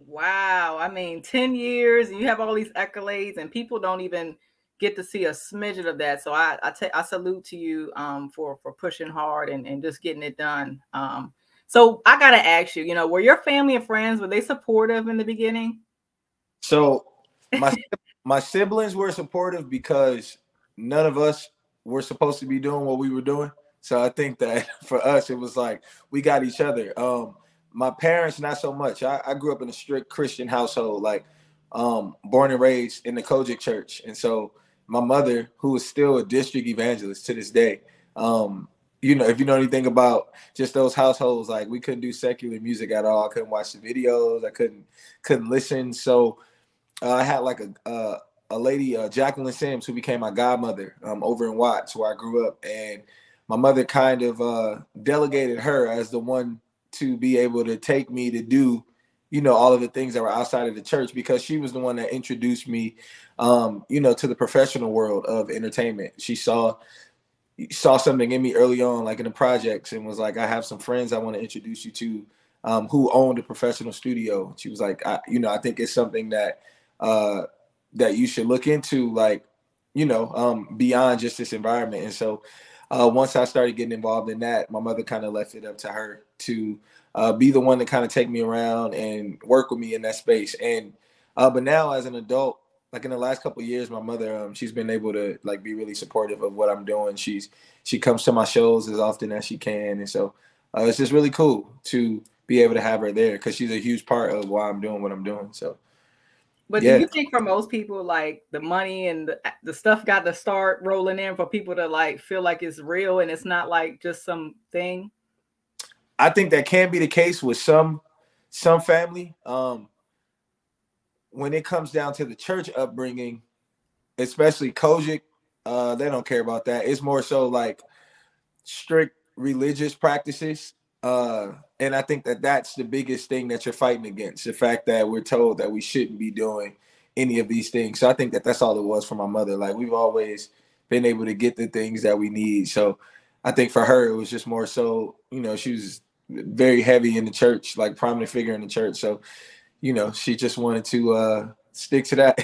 Wow. I mean, 10 years and you have all these accolades and people don't even get to see a smidgen of that. So I salute to you for pushing hard and just getting it done. So I gotta ask you, were your family and friends, were they supportive in the beginning? So my my siblings were supportive because none of us were supposed to be doing what we were doing. So I think that for us it was like we got each other. My parents not so much. I grew up in a strict Christian household, like born and raised in the Kojic church. And so my mother, who is still a district evangelist to this day, if you know anything about just those households, like we couldn't do secular music at all. I couldn't watch the videos. I couldn't listen. So I had like a lady, Jacqueline Sims, who became my godmother over in Watts, where I grew up, and my mother kind of delegated her as the one to be able to take me to do, all of the things that were outside of the church, because she was the one that introduced me, to the professional world of entertainment. She saw something in me early on, like in the projects, and was like, "I have some friends I want to introduce you to, who owned a professional studio." She was like, I think it's something uh, that you should look into, like, beyond just this environment. And so once I started getting involved in that, my mother kind of left it up to her to be the one to kind of take me around and work with me in that space. And but now as an adult, like in the last couple of years, my mother, she's been able to like be really supportive of what I'm doing. She comes to my shows as often as she can, and so it's just really cool to be able to have her there, because she's a huge part of why I'm doing what I'm doing. So But do yeah, you think for most people, like the money and the stuff got to start rolling in for people to like feel like it's real and it's not like just some thing? I think that can be the case with some family. When it comes down to the church upbringing, especially Kojic, they don't care about that. It's more so like strict religious practices. And I think that that's the biggest thing that you're fighting against, the fact that we're told that we shouldn't be doing any of these things. So I think that that's all it was for my mother. Like, we've always been able to get the things that we need. So I think for her, it was just more so, she was very heavy in the church, like prominent figure in the church. So, she just wanted to stick to that.